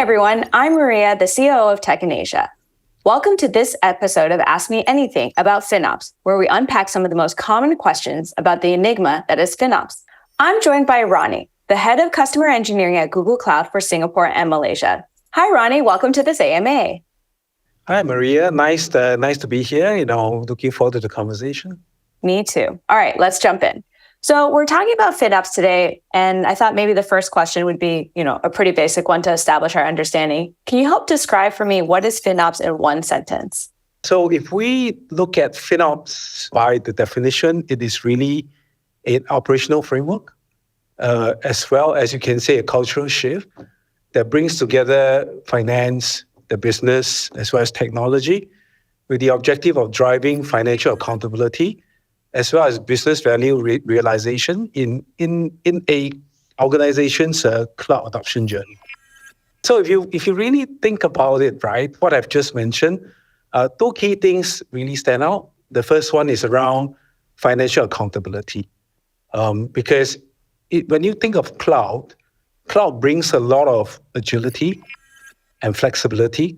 everyone, I'm Maria, the COO of Tech in Asia. Welcome to this episode of Ask Me Anything about FinOps, where we unpack some of the most common questions about the enigma that is FinOps. I'm joined by Ronnie, the head of customer engineering at Google Cloud for Singapore and Malaysia. Hi, Ronnie. Welcome to this AMA. Hi, Maria. Nice to be here. Looking forward to the conversation. Me too. All right, let's jump in. So we're talking about FinOps today, and I thought maybe the first question would be, a pretty basic one to establish our understanding. Can you help describe for me what is FinOps in one sentence? So if we look at FinOps by the definition, it is really an operational framework, as well as you can say a cultural shift that brings together finance, the business, as well as technology, with the objective of driving financial accountability, as well as business value realization in a organization's cloud adoption journey. So if you really think about it, right, what I've just mentioned, two key things really stand out. The first one is around financial accountability, because when you think of cloud brings a lot of agility and flexibility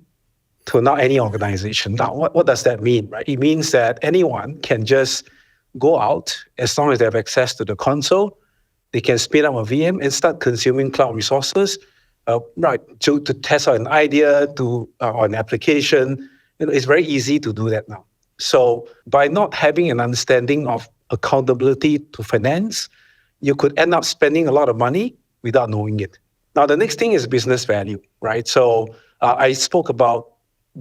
to not any organization. Now, what does that mean, right? It means that anyone can just go out as long as they have access to the console. They can spin up a VM and start consuming cloud resources, to test out an idea, or an application. It's very easy to do that now. So by not having an understanding of accountability to finance, you could end up spending a lot of money without knowing it. Now, the next thing is business value, right? So I spoke about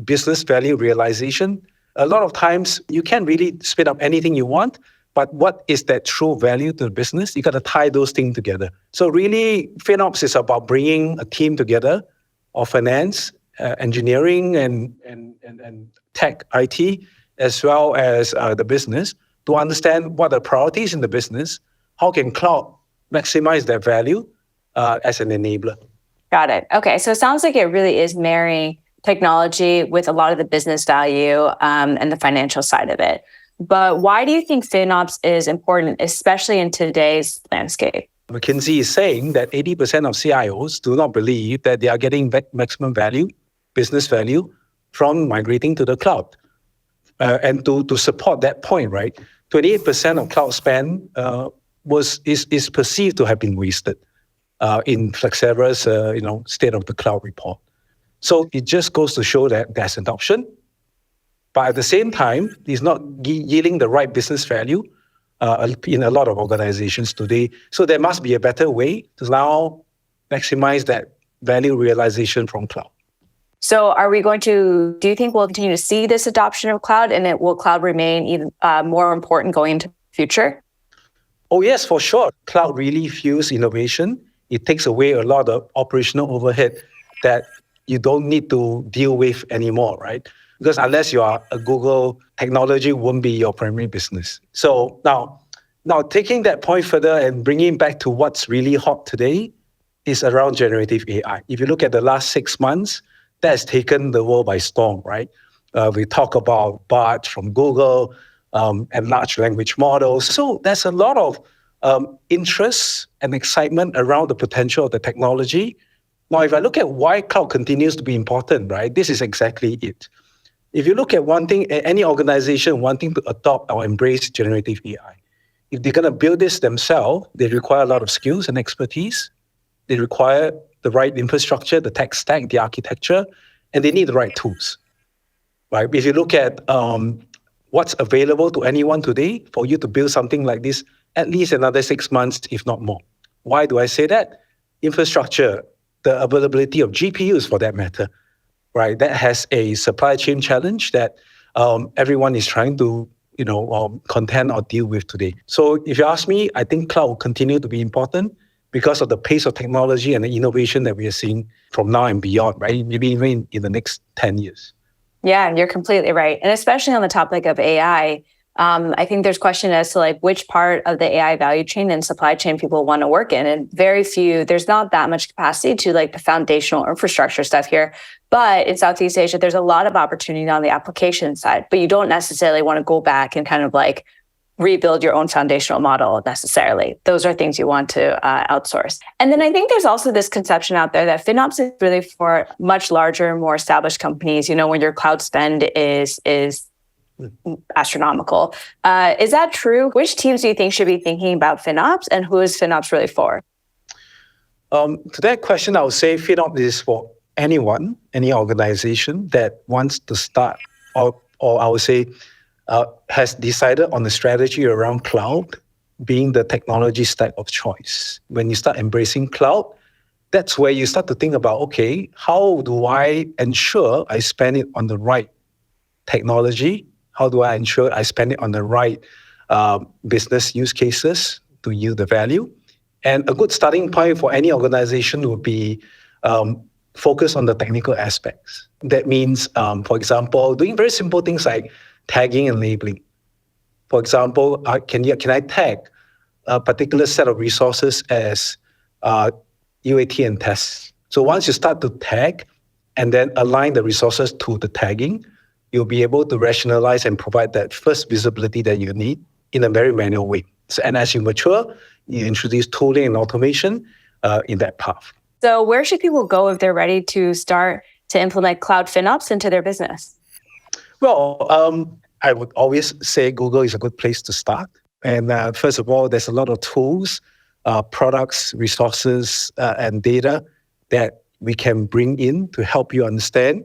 business value realization. A lot of times you can't really spin up anything you want, but what is that true value to the business? You got to tie those things together. So really, FinOps is about bringing a team together of finance, engineering, and tech, IT, as well as the business to understand what are the priorities in the business. How can cloud maximize their value as an enabler? Got it. Okay, so it sounds like it really is marrying technology with a lot of the business value and the financial side of it. But why do you think FinOps is important, especially in today's landscape? McKinsey is saying that 80% of CIOs do not believe that they are getting maximum value, business value, from migrating to the cloud. And to support that point, right, 28% of cloud spend is perceived to have been wasted in Flexera's State of the Cloud report. So it just goes to show that there's adoption, but at the same time, it's not yielding the right business value in a lot of organizations today. So there must be a better way to now maximize that value realization from cloud. So do you think we'll continue to see this adoption of cloud, and will cloud remain even more important going into the future? Oh yes, for sure. Cloud really fuels innovation. It takes away a lot of operational overhead that you don't need to deal with anymore, right? Because unless you are a Google, technology won't be your primary business. So now taking that point further and bringing back to what's really hot today is around generative AI. If you look at the last 6 months, that has taken the world by storm, right? We talk about Bard from Google and large language models. So there's a lot of interest and excitement around the potential of the technology. Now, if I look at why cloud continues to be important, right, this is exactly it. If you look at any organization wanting to adopt or embrace generative AI, if they're going to build this themselves, they require a lot of skills and expertise. They require the right infrastructure, the tech stack, the architecture, and they need the right tools, right? If you look at what's available to anyone today, for you to build something like this, at least another 6 months, if not more. Why do I say that? Infrastructure, the availability of GPUs for that matter, right? That has a supply chain challenge that everyone is trying to, contend or deal with today. So if you ask me, I think cloud will continue to be important because of the pace of technology and the innovation that we are seeing from now and beyond, right? Maybe even in the next 10 years. Yeah, you're completely right. And especially on the topic of AI, I think there's question as to which part of the AI value chain and supply chain people want to work in. And there's not that much capacity to the foundational infrastructure stuff here. But in Southeast Asia, there's a lot of opportunity on the application side, but you don't necessarily want to go back and kind of rebuild your own foundational model necessarily. Those are things you want to outsource. And then I think there's also this conception out there that FinOps is really for much larger, more established companies, when your cloud spend is astronomical. Is that true? Which teams do you think should be thinking about FinOps, and who is FinOps really for? To that question, I would say FinOps is for anyone, any organization that wants to start, or I would say has decided on a strategy around cloud being the technology stack of choice. When you start embracing cloud, that's where you start to think about, okay, how do I ensure I spend it on the right technology? How do I ensure I spend it on the right business use cases to yield the value? And a good starting point for any organization would be focus on the technical aspects. That means, for example, doing very simple things like tagging and labeling. For example, can I tag a particular set of resources as UAT and tests? So once you start to tag and then align the resources to the tagging, you'll be able to rationalize and provide that first visibility that you need in a very manual way. So, and as you mature, you introduce tooling and automation in that path. So where should people go if they're ready to start to implement cloud FinOps into their business? Well, I would always say Google is a good place to start. And first of all, there's a lot of tools, products, resources, and data that we can bring in to help you understand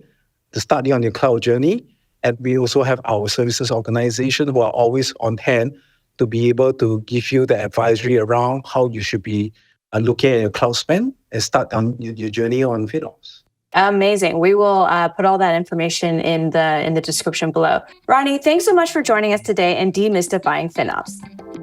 to start you on your cloud journey. And we also have our services organization who are always on hand to be able to give you the advisory around how you should be looking at your cloud spend and start on your journey on FinOps. Amazing. We will put all that information in the description below. Ronnie, thanks so much for joining us today and demystifying FinOps.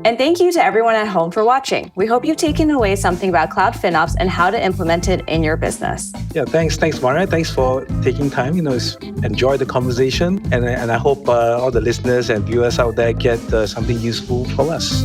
And thank you to everyone at home for watching. We hope you've taken away something about cloud FinOps and how to implement it in your business. Yeah, thanks, Maria. Thanks for taking time. Enjoy the conversation, and I hope all the listeners and viewers out there get something useful from us.